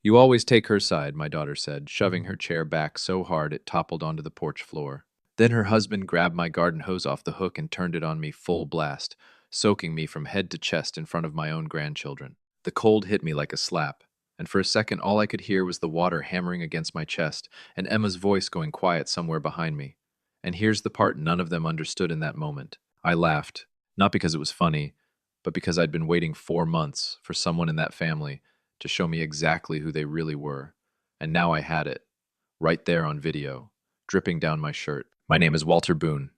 You always take her side, my daughter said, shoving her chair back so hard it toppled onto the porch floor. Then her husband grabbed my garden hose off the hook and turned it on me full blast, soaking me from head to chest in front of my own grandchildren. The cold hit me like a slap, and for a second all I could hear was the water hammering against my chest and Emma's voice going quiet somewhere behind me. And here's the part none of them understood in that moment. I laughed, not because it was funny, but because I'd been waiting 4 months for someone in that family to show me exactly who they really were. And now I had it, right there on video, dripping down my shirt. My name is Walter Boone.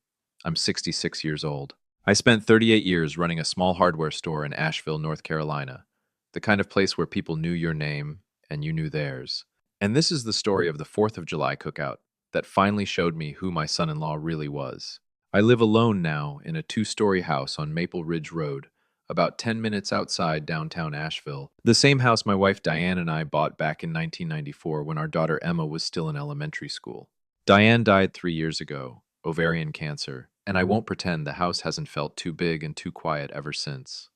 I'm 66 years old. I spent 38 years running a small hardware store in Asheville, North Carolina, the kind of place where people knew your name and you knew theirs. And this is the story of the 4th of July cookout that finally showed me who my son-in-law really was. I live alone now in a two-story house on Maple Ridge Road, about 10 minutes outside downtown Asheville, the same house my wife Diane and I bought back in 1994 when our daughter Emma was still in elementary school. Diane died 3 years ago, ovarian cancer, and I won't pretend the house hasn't felt too big and too quiet ever since.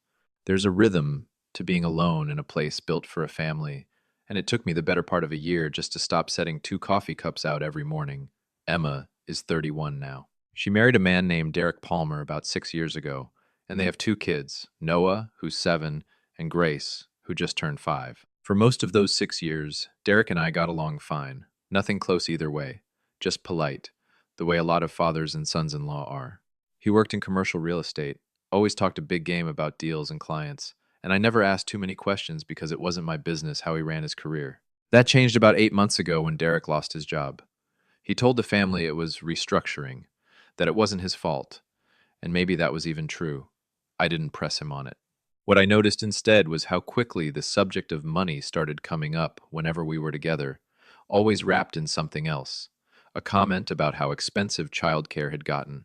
There's a rhythm to being alone in a place built for a family, and it took me the better part of a year just to stop setting 2 coffee cups out every morning. Emma is 31 now. She married a man named Derek Palmer about 6 years ago, and they have 2 kids, Noah, who's 7, and Grace, who just turned 5. For most of those 6 years, Derek and I got along fine. Nothing close either way, just polite, the way a lot of fathers and sons-in-law are. He worked in commercial real estate, always talked a big game about deals and clients, and I never asked too many questions because it wasn't my business how he ran his career. That changed about 8 months ago when Derek lost his job. He told the family it was restructuring, that it wasn't his fault, and maybe that was even true. I didn't press him on it. What I noticed instead was how quickly the subject of money started coming up whenever we were together, always wrapped in something else. A comment about how expensive childcare had gotten.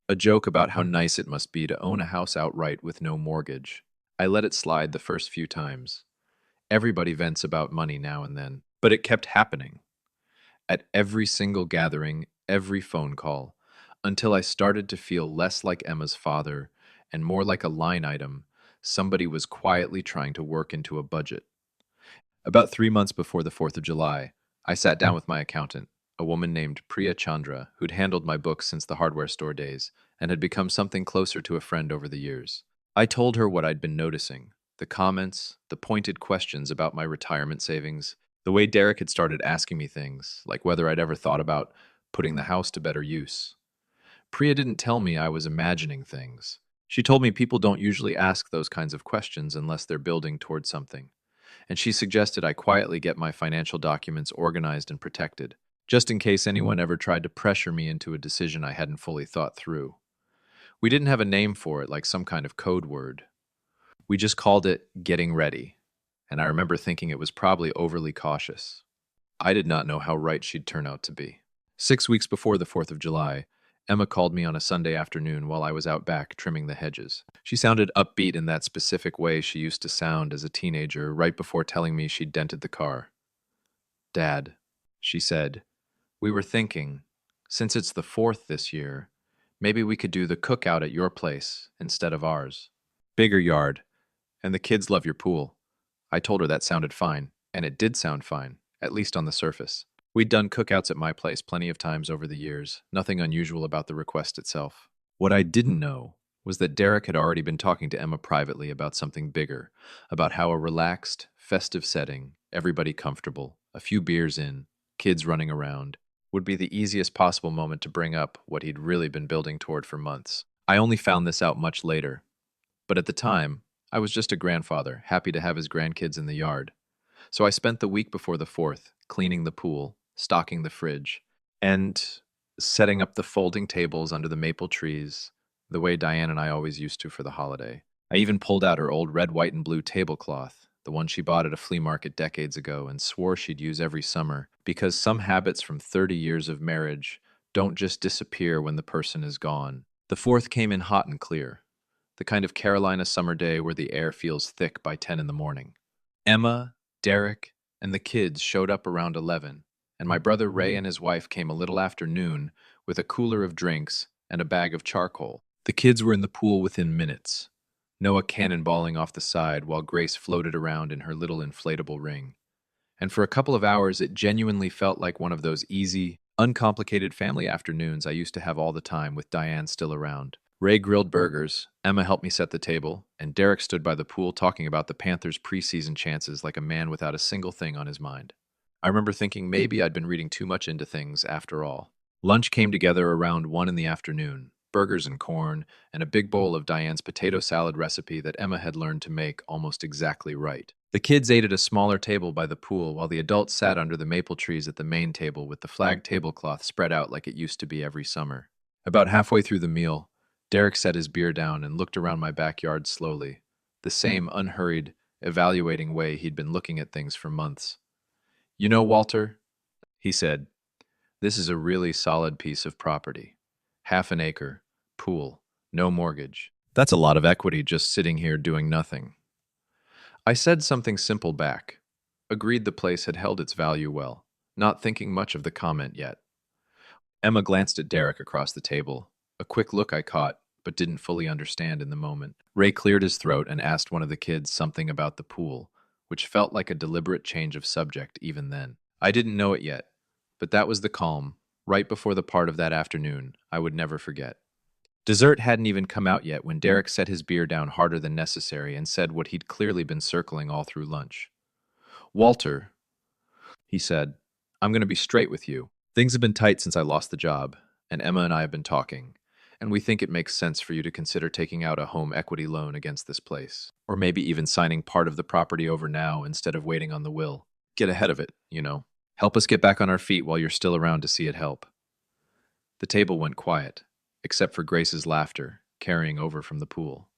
A joke about how nice it must be to own a house outright with no mortgage. I let it slide the first few times. Everybody vents about money now and then, but it kept happening. At every single gathering, every phone call, until I started to feel less like Emma's father and more like a line item somebody was quietly trying to work into a budget. About 3 months before the 4th of July, I sat down with my accountant, a woman named Priya Chandra, who'd handled my books since the hardware store days and had become something closer to a friend over the years. I told her what I'd been noticing, the comments, the pointed questions about my retirement savings, the way Derek had started asking me things, like whether I'd ever thought about putting the house to better use. Priya didn't tell me I was imagining things. She told me people don't usually ask those kinds of questions unless they're building towards something. And she suggested I quietly get my financial documents organized and protected, just in case anyone ever tried to pressure me into a decision I hadn't fully thought through. We didn't have a name for it like some kind of code word. We just called it getting ready, and I remember thinking it was probably overly cautious. I did not know how right she'd turn out to be. 6 weeks before the 4th of July, Emma called me on a Sunday afternoon while I was out back trimming the hedges. She sounded upbeat in that specific way she used to sound as a teenager right before telling me she'd dented the car. "Dad," she said, "we were thinking, since it's the 4th this year, maybe we could do the cookout at your place instead of ours. Bigger yard, and the kids love your pool." I told her that sounded fine, and it did sound fine, at least on the surface. We'd done cookouts at my place plenty of times over the years, nothing unusual about the request itself. What I didn't know was that Derek had already been talking to Emma privately about something bigger, about how a relaxed, festive setting, everybody comfortable, a few beers in, kids running around, would be the easiest possible moment to bring up what he'd really been building toward for months. I only found this out much later, but at the time, I was just a grandfather, happy to have his grandkids in the yard. So I spent the week before the 4th cleaning the pool, stocking the fridge, and setting up the folding tables under the maple trees, the way Diane and I always used to for the holiday. I even pulled out her old red, white, and blue tablecloth, the one she bought at a flea market decades ago and swore she'd use every summer, because some habits from 30 years of marriage don't just disappear when the person is gone. The 4th came in hot and clear, the kind of Carolina summer day where the air feels thick by 10 in the morning. Emma, Derek, and the kids showed up around 11, and my brother Ray and his wife came a little after noon with a cooler of drinks and a bag of charcoal. The kids were in the pool within minutes, Noah cannonballing off the side while Grace floated around in her little inflatable ring. And for a couple of hours, it genuinely felt like one of those easy, uncomplicated family afternoons I used to have all the time with Diane still around. Ray grilled burgers, Emma helped me set the table, and Derek stood by the pool talking about the Panthers' preseason chances like a man without a single thing on his mind. I remember thinking maybe I'd been reading too much into things after all. Lunch came together around 1 in the afternoon, burgers and corn, and a big bowl of Diane's potato salad recipe that Emma had learned to make almost exactly right. The kids ate at a smaller table by the pool while the adults sat under the maple trees at the main table with the flag tablecloth spread out like it used to be every summer. About halfway through the meal, Derek set his beer down and looked around my backyard slowly, the same unhurried, evaluating way he'd been looking at things for months. "You know, Walter," he said, "this is a really solid piece of property. Half an acre, pool, no mortgage. That's a lot of equity just sitting here doing nothing." I said something simple back, agreed the place had held its value well, not thinking much of the comment yet. Emma glanced at Derek across the table, a quick look I caught, but didn't fully understand in the moment. Ray cleared his throat and asked one of the kids something about the pool, which felt like a deliberate change of subject even then. I didn't know it yet, but that was the calm, right before the part of that afternoon I would never forget. Dessert hadn't even come out yet when Derek set his beer down harder than necessary and said what he'd clearly been circling all through lunch. "Walter," he said, "I'm going to be straight with you. Things have been tight since I lost the job, and Emma and I have been talking, and we think it makes sense for you to consider taking out a home equity loan against this place, or maybe even signing part of the property over now instead of waiting on the will. Get ahead of it, you know. Help us get back on our feet while you're still around to see it help." The table went quiet, except for Grace's laughter, carrying over from the pool.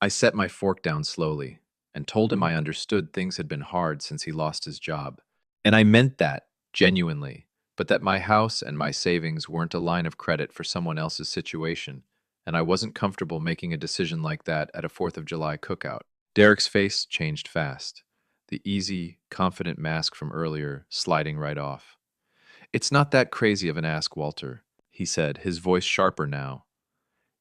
I set my fork down slowly and told him I understood things had been hard since he lost his job. And I meant that, genuinely, but that my house and my savings weren't a line of credit for someone else's situation, and I wasn't comfortable making a decision like that at a 4th of July cookout. Derek's face changed fast, the easy, confident mask from earlier sliding right off. "It's not that crazy of an ask, Walter," he said, his voice sharper now.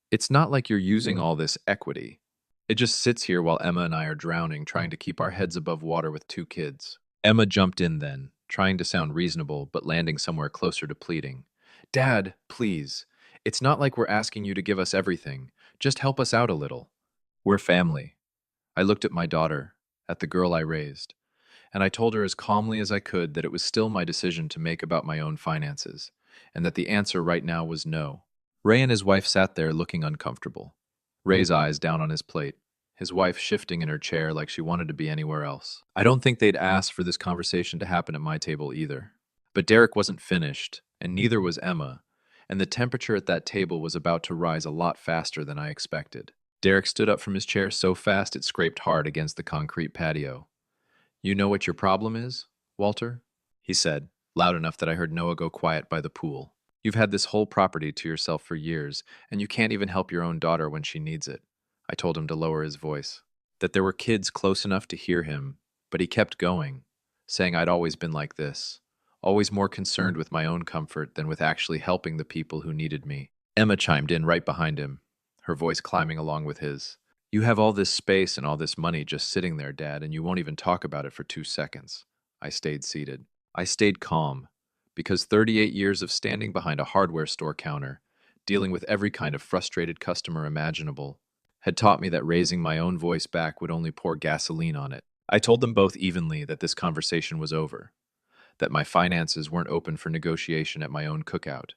"It's not like you're using all this equity. It just sits here while Emma and I are drowning, trying to keep our heads above water with 2 kids." Emma jumped in then, trying to sound reasonable, but landing somewhere closer to pleading. "Dad, please. It's not like we're asking you to give us everything. Just help us out a little. We're family." I looked at my daughter, at the girl I raised, and I told her as calmly as I could that it was still my decision to make about my own finances, and that the answer right now was no. Ray and his wife sat there looking uncomfortable, Ray's eyes down on his plate, his wife shifting in her chair like she wanted to be anywhere else. I don't think they'd asked for this conversation to happen at my table either. But Derek wasn't finished, and neither was Emma, and the temperature at that table was about to rise a lot faster than I expected. Derek stood up from his chair so fast it scraped hard against the concrete patio. "You know what your problem is, Walter?" he said, loud enough that I heard Noah go quiet by the pool. "You've had this whole property to yourself for years, and you can't even help your own daughter when she needs it." I told him to lower his voice, that there were kids close enough to hear him, but he kept going, saying I'd always been like this, always more concerned with my own comfort than with actually helping the people who needed me. Emma chimed in right behind him, her voice climbing along with his. "You have all this space and all this money just sitting there, Dad, and you won't even talk about it for 2 seconds." I stayed seated. I stayed calm, because 38 years of standing behind a hardware store counter, dealing with every kind of frustrated customer imaginable, had taught me that raising my own voice back would only pour gasoline on it. I told them both evenly that this conversation was over, that my finances weren't open for negotiation at my own cookout,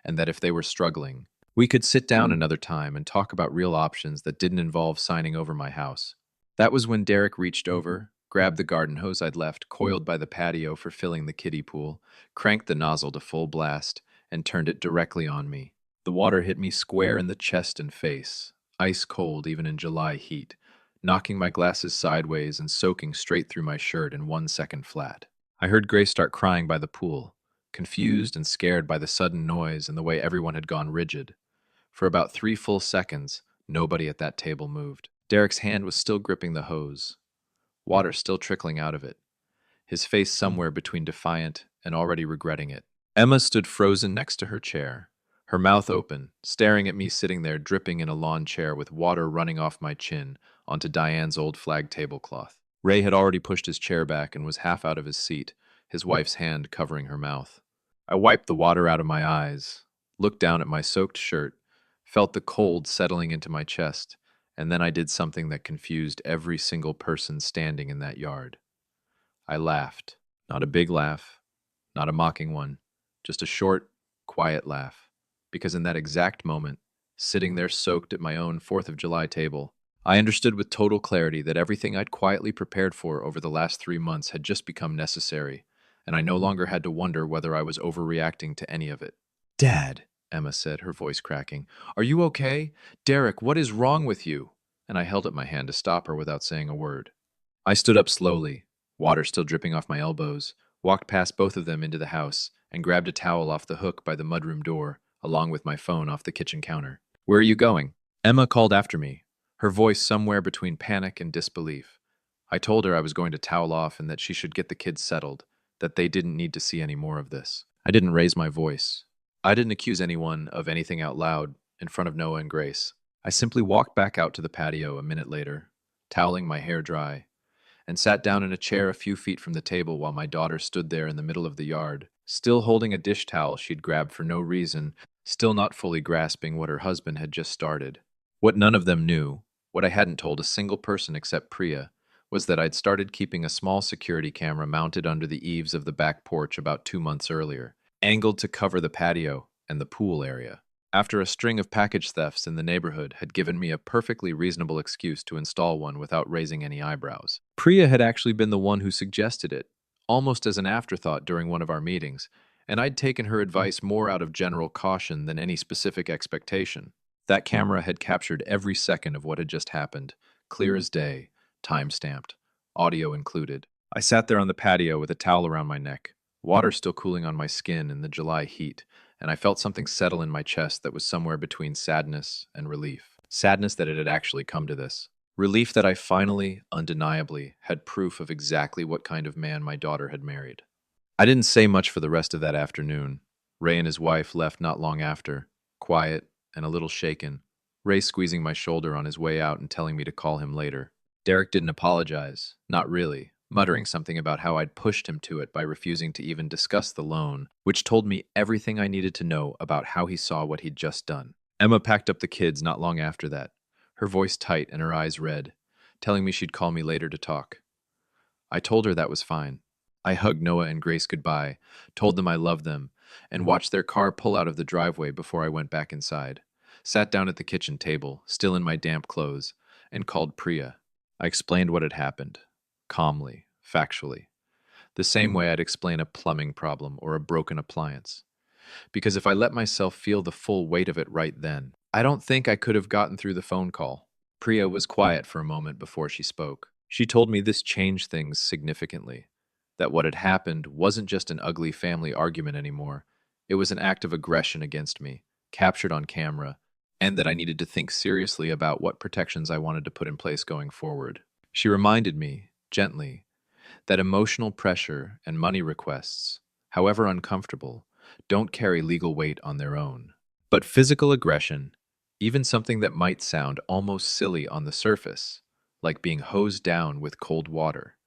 and that if they were struggling, we could sit down another time and talk about real options that didn't involve signing over my house. That was when Derek reached over, grabbed the garden hose I'd left coiled by the patio for filling the kiddie pool, cranked the nozzle to full blast, and turned it directly on me. The water hit me square in the chest and face, ice cold even in July heat, knocking my glasses sideways and soaking straight through my shirt in 1 second flat. I heard Grace start crying by the pool, confused and scared by the sudden noise and the way everyone had gone rigid. For about 3 full seconds, nobody at that table moved. Derek's hand was still gripping the hose, water still trickling out of it, his face somewhere between defiant and already regretting it. Emma stood frozen next to her chair, her mouth open, staring at me sitting there dripping in a lawn chair with water running off my chin onto Diane's old flag tablecloth. Ray had already pushed his chair back and was half out of his seat, his wife's hand covering her mouth. I wiped the water out of my eyes, looked down at my soaked shirt, felt the cold settling into my chest, and then I did something that confused every single person standing in that yard. I laughed. Not a big laugh, not a mocking one, just a short, quiet laugh. Because in that exact moment, sitting there soaked at my own 4th of July table, I understood with total clarity that everything I'd quietly prepared for over the last 3 months had just become necessary, and I no longer had to wonder whether I was overreacting to any of it. Dad, Emma said, her voice cracking, are you okay? Derek, what is wrong with you? And I held up my hand to stop her without saying a word. I stood up slowly, water still dripping off my elbows, walked past both of them into the house, and grabbed a towel off the hook by the mudroom door, along with my phone off the kitchen counter. Where are you going? Emma called after me, her voice somewhere between panic and disbelief. I told her I was going to towel off and that she should get the kids settled, that they didn't need to see any more of this. I didn't raise my voice. I didn't accuse anyone of anything out loud in front of Noah and Grace. I simply walked back out to the patio a minute later, toweling my hair dry, and sat down in a chair a few feet from the table while my daughter stood there in the middle of the yard, still holding a dish towel she'd grabbed for no reason, still not fully grasping what her husband had just started. What none of them knew, what I hadn't told a single person except Priya, was that I'd started keeping a small security camera mounted under the eaves of the back porch about 2 months earlier, angled to cover the patio and the pool area. After a string of package thefts in the neighborhood had given me a perfectly reasonable excuse to install one without raising any eyebrows. Priya had actually been the one who suggested it, almost as an afterthought during one of our meetings, and I'd taken her advice more out of general caution than any specific expectation. That camera had captured every second of what had just happened, clear as day, time-stamped, audio included. I sat there on the patio with a towel around my neck, water still cooling on my skin in the July heat, and I felt something settle in my chest that was somewhere between sadness and relief. Sadness that it had actually come to this. Relief that I finally, undeniably, had proof of exactly what kind of man my daughter had married. I didn't say much for the rest of that afternoon. Ray and his wife left not long after, quiet and a little shaken, Ray squeezing my shoulder on his way out and telling me to call him later. Derek didn't apologize, not really, muttering something about how I'd pushed him to it by refusing to even discuss the loan, which told me everything I needed to know about how he saw what he'd just done. Emma packed up the kids not long after that, her voice tight and her eyes red, telling me she'd call me later to talk. I told her that was fine. I hugged Noah and Grace goodbye, told them I loved them, and watched their car pull out of the driveway before I went back inside. Sat down at the kitchen table, still in my damp clothes, and called Priya. I explained what had happened, calmly, factually, the same way I'd explain a plumbing problem or a broken appliance. Because if I let myself feel the full weight of it right then, I don't think I could have gotten through the phone call. Priya was quiet for a moment before she spoke. She told me this changed things significantly, that what had happened wasn't just an ugly family argument anymore. It was an act of aggression against me, captured on camera, and that I needed to think seriously about what protections I wanted to put in place going forward. She reminded me, gently, that emotional pressure and money requests, however uncomfortable, don't carry legal weight on their own. But physical aggression, even something that might sound almost silly on the surface, like being hosed down with cold water,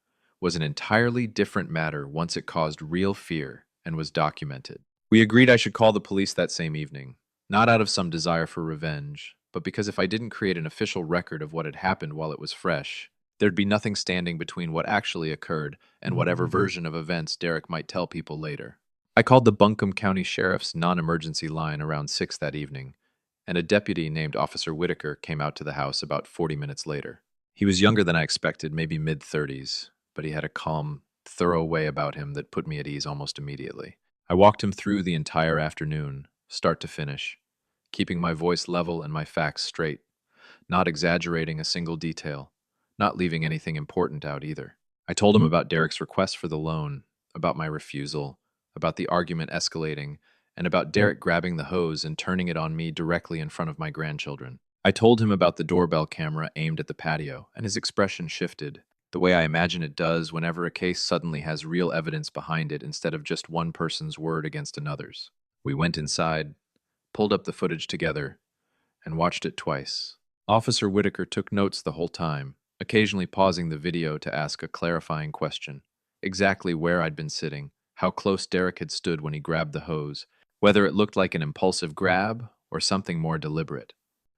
was an entirely different matter once it caused real fear and was documented. We agreed I should call the police that same evening, not out of some desire for revenge, but because if I didn't create an official record of what had happened while it was fresh, there'd be nothing standing between what actually occurred and whatever version of events Derek might tell people later. I called the Buncombe County Sheriff's non-emergency line around 6 that evening, and a deputy named Officer Whitaker came out to the house about 40 minutes later. He was younger than I expected, maybe mid-30s, but he had a calm, thorough way about him that put me at ease almost immediately. I walked him through the entire afternoon, start to finish, keeping my voice level and my facts straight, not exaggerating a single detail, not leaving anything important out either. I told him about Derek's request for the loan, about my refusal, about the argument escalating, and about Derek grabbing the hose and turning it on me directly in front of my grandchildren. I told him about the doorbell camera aimed at the patio, and his expression shifted, the way I imagine it does whenever a case suddenly has real evidence behind it instead of just one person's word against another's. We went inside, pulled up the footage together, and watched it twice. Officer Whitaker took notes the whole time, occasionally pausing the video to ask a clarifying question. Exactly where I'd been sitting, how close Derek had stood when he grabbed the hose, whether it looked like an impulsive grab or something more deliberate.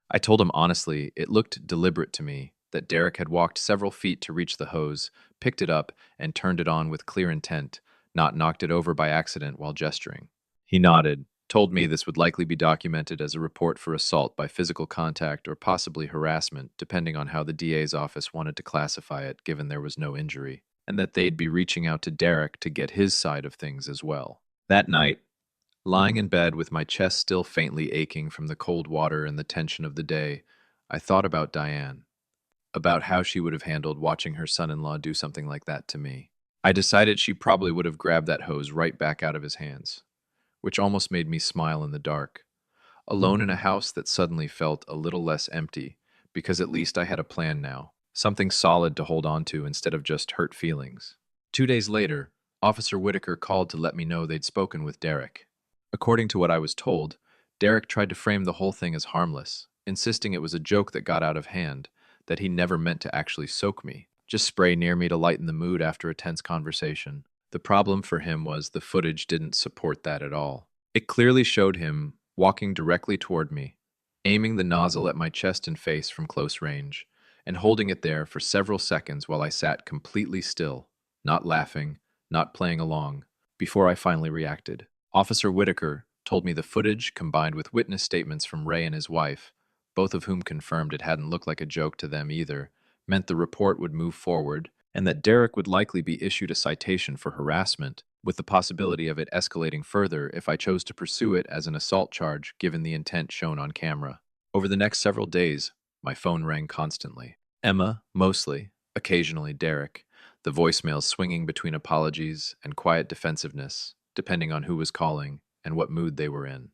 I told him honestly, it looked deliberate to me, that Derek had walked several feet to reach the hose, picked it up, and turned it on with clear intent, not knocked it over by accident while gesturing. He nodded, told me this would likely be documented as a report for assault by physical contact or possibly harassment, depending on how the DA's office wanted to classify it, given there was no injury, and that they'd be reaching out to Derek to get his side of things as well. That night, lying in bed with my chest still faintly aching from the cold water and the tension of the day, I thought about Diane, about how she would have handled watching her son-in-law do something like that to me. I decided she probably would have grabbed that hose right back out of his hands, which almost made me smile in the dark, alone in a house that suddenly felt a little less empty, because at least I had a plan now, something solid to hold on to instead of just hurt feelings. 2 days later, Officer Whitaker called to let me know they'd spoken with Derek. According to what I was told, Derek tried to frame the whole thing as harmless, insisting it was a joke that got out of hand, that he never meant to actually soak me, just spray near me to lighten the mood after a tense conversation. The problem for him was the footage didn't support that at all. It clearly showed him walking directly toward me, aiming the nozzle at my chest and face from close range, and holding it there for several seconds while I sat completely still, not laughing, not playing along, before I finally reacted. Officer Whitaker told me the footage, combined with witness statements from Ray and his wife, both of whom confirmed it hadn't looked like a joke to them either, meant the report would move forward, and that Derek would likely be issued a citation for harassment, with the possibility of it escalating further if I chose to pursue it as an assault charge given the intent shown on camera. Over the next several days, my phone rang constantly. Emma, mostly, occasionally Derek, the voicemails swinging between apologies and quiet defensiveness, depending on who was calling and what mood they were in.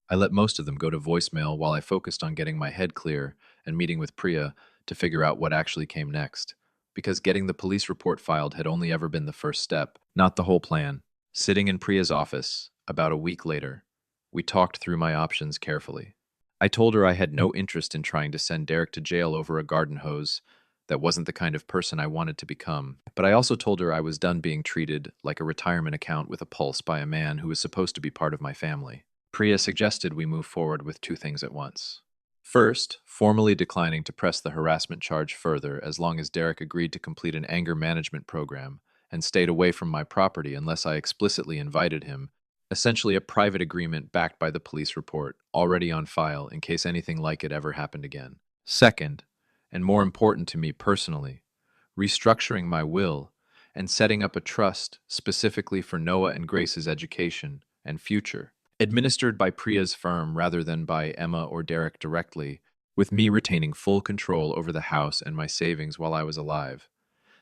I let most of them go to voicemail while I focused on getting my head clear and meeting with Priya to figure out what actually came next, because getting the police report filed had only ever been the first step, not the whole plan. Sitting in Priya's office, about a week later, we talked through my options carefully. I told her I had no interest in trying to send Derek to jail over a garden hose. That wasn't the kind of person I wanted to become. But I also told her I was done being treated like a retirement account with a pulse by a man who was supposed to be part of my family. Priya suggested we move forward with two things at once. First, formally declining to press the harassment charge further as long as Derek agreed to complete an anger management program and stayed away from my property unless I explicitly invited him, essentially a private agreement backed by the police report, already on file in case anything like it ever happened again. Second, and more important to me personally, restructuring my will and setting up a trust specifically for Noah and Grace's education and future, administered by Priya's firm rather than by Emma or Derek directly, with me retaining full control over the house and my savings while I was alive.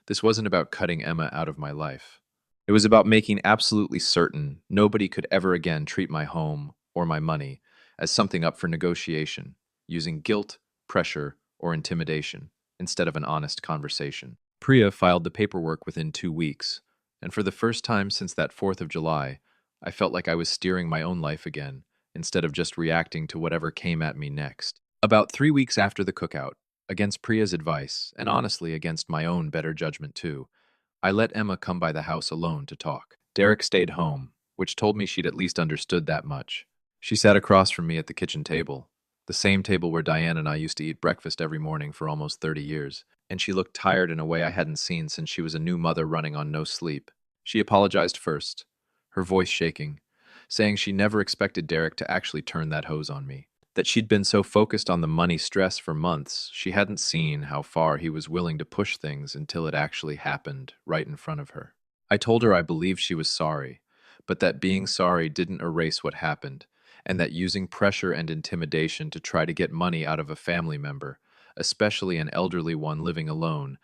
This wasn't about cutting Emma out of my life. It was about making absolutely certain nobody could ever again treat my home or my money as something up for negotiation, using guilt, pressure, or intimidation instead of an honest conversation. Priya filed the paperwork within 2 weeks, and for the first time since that 4th of July, I felt like I was steering my own life again, instead of just reacting to whatever came at me next. About 3 weeks after the cookout, against Priya's advice, and honestly against my own better judgment too, I let Emma come by the house alone to talk. Derek stayed home, which told me she'd at least understood that much. She sat across from me at the kitchen table, the same table where Diane and I used to eat breakfast every morning for almost 30 years, and she looked tired in a way I hadn't seen since she was a new mother running on no sleep. She apologized first, her voice shaking, saying she never expected Derek to actually turn that hose on me, that she'd been so focused on the money stress for months, she hadn't seen how far he was willing to push things until it actually happened right in front of her. I told her I believed she was sorry, but that being sorry didn't erase what happened, and that using pressure and intimidation to try to get money out of a family member, especially an elderly one living alone,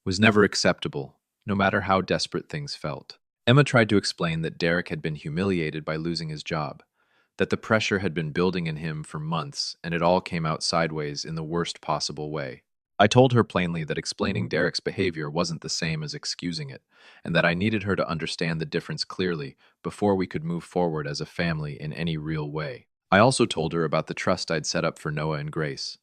was never acceptable, no matter how desperate things felt. Emma tried to explain that Derek had been humiliated by losing his job, that the pressure had been building in him for months and it all came out sideways in the worst possible way. I told her plainly that explaining Derek's behavior wasn't the same as excusing it, and that I needed her to understand the difference clearly before we could move forward as a family in any real way. I also told her about the trust I'd set up for Noah and Grace,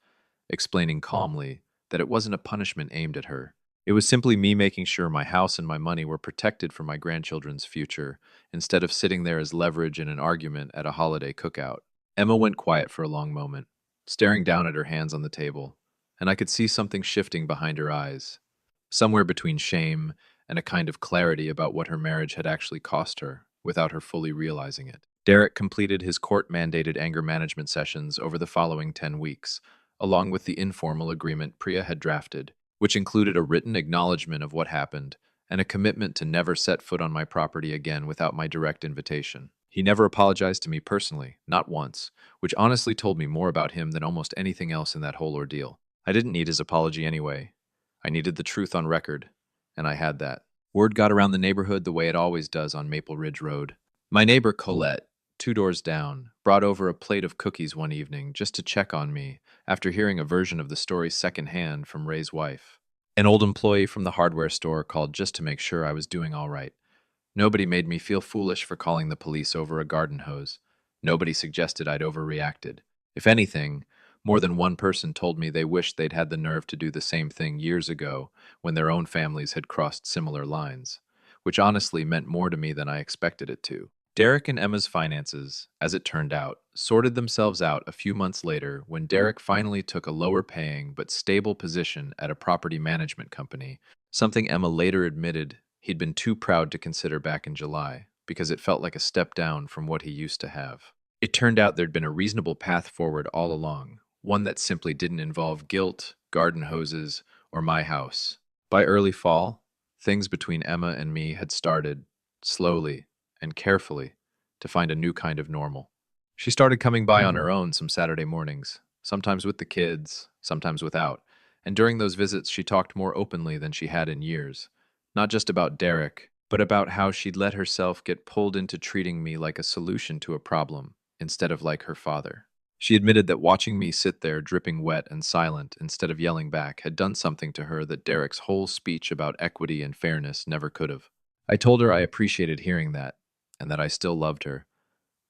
explaining calmly that it wasn't a punishment aimed at her. It was simply me making sure my house and my money were protected for my grandchildren's future, instead of sitting there as leverage in an argument at a holiday cookout. Emma went quiet for a long moment, staring down at her hands on the table, and I could see something shifting behind her eyes, somewhere between shame and a kind of clarity about what her marriage had actually cost her, without her fully realizing it. Derek completed his court-mandated anger management sessions over the following 10 weeks, along with the informal agreement Priya had drafted, which included a written acknowledgement of what happened and a commitment to never set foot on my property again without my direct invitation. He never apologized to me personally, not once, which honestly told me more about him than almost anything else in that whole ordeal. I didn't need his apology anyway. I needed the truth on record, and I had that. Word got around the neighborhood the way it always does on Maple Ridge Road. My neighbor Colette, 2 doors down, brought over a plate of cookies one evening just to check on me after hearing a version of the story secondhand from Ray's wife. An old employee from the hardware store called just to make sure I was doing all right. Nobody made me feel foolish for calling the police over a garden hose. Nobody suggested I'd overreacted. If anything, more than one person told me they wished they'd had the nerve to do the same thing years ago when their own families had crossed similar lines, which honestly meant more to me than I expected it to. Derek and Emma's finances, as it turned out, sorted themselves out a few months later when Derek finally took a lower paying but stable position at a property management company, something Emma later admitted he'd been too proud to consider back in July because it felt like a step down from what he used to have. It turned out there'd been a reasonable path forward all along, one that simply didn't involve guilt, garden hoses, or my house. By early fall, things between Emma and me had started, slowly and carefully, to find a new kind of normal. She started coming by on her own some Saturday mornings, sometimes with the kids, sometimes without, and during those visits she talked more openly than she had in years, not just about Derek, but about how she'd let herself get pulled into treating me like a solution to a problem, instead of like her father. She admitted that watching me sit there dripping wet and silent instead of yelling back had done something to her that Derek's whole speech about equity and fairness never could have. I told her I appreciated hearing that, and that I still loved her,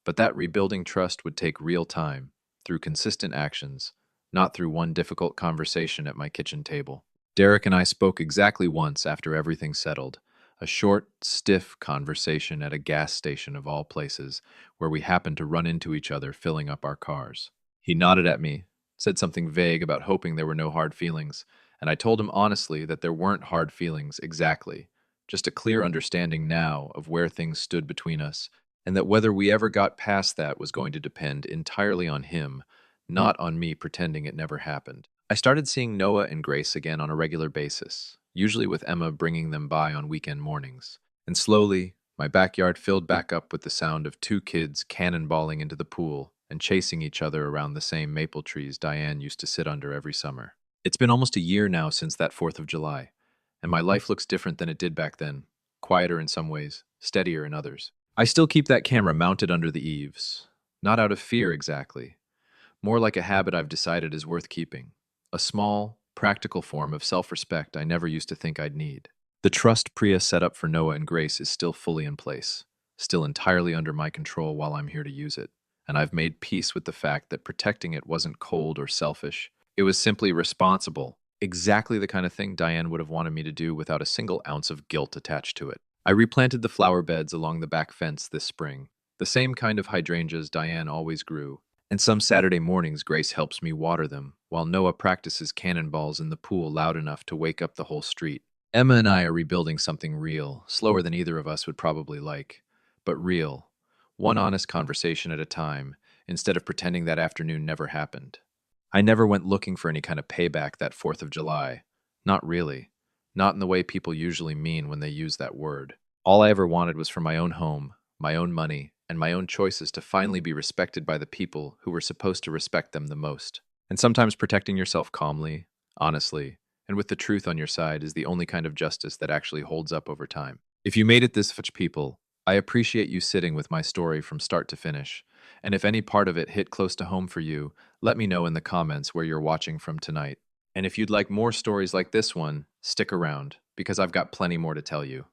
but that rebuilding trust would take real time, through consistent actions, not through one difficult conversation at my kitchen table. Derek and I spoke exactly once after everything settled, a short, stiff conversation at a gas station of all places, where we happened to run into each other filling up our cars. He nodded at me, said something vague about hoping there were no hard feelings, and I told him honestly that there weren't hard feelings exactly, just a clear understanding now of where things stood between us, and that whether we ever got past that was going to depend entirely on him, not on me pretending it never happened. I started seeing Noah and Grace again on a regular basis, usually with Emma bringing them by on weekend mornings. And slowly, my backyard filled back up with the sound of 2 kids cannonballing into the pool and chasing each other around the same maple trees Diane used to sit under every summer. It's been almost a year now since that 4th of July, and my life looks different than it did back then, quieter in some ways, steadier in others. I still keep that camera mounted under the eaves, not out of fear exactly, more like a habit I've decided is worth keeping, a small, practical form of self-respect I never used to think I'd need. The trust Priya set up for Noah and Grace is still fully in place, still entirely under my control while I'm here to use it, and I've made peace with the fact that protecting it wasn't cold or selfish. It was simply responsible, exactly the kind of thing Diane would have wanted me to do without a single ounce of guilt attached to it. I replanted the flower beds along the back fence this spring, the same kind of hydrangeas Diane always grew, and some Saturday mornings Grace helps me water them, while Noah practices cannonballs in the pool loud enough to wake up the whole street. Emma and I are rebuilding something real, slower than either of us would probably like, but real. One honest conversation at a time, instead of pretending that afternoon never happened. I never went looking for any kind of payback that 4th of July. Not really. Not in the way people usually mean when they use that word. All I ever wanted was for my own home, my own money, and my own choices to finally be respected by the people who were supposed to respect them the most. And sometimes protecting yourself calmly, honestly, and with the truth on your side is the only kind of justice that actually holds up over time. If you made it this far, people, I appreciate you sitting with my story from start to finish. And if any part of it hit close to home for you, let me know in the comments where you're watching from tonight. And if you'd like more stories like this one, stick around, because I've got plenty more to tell you.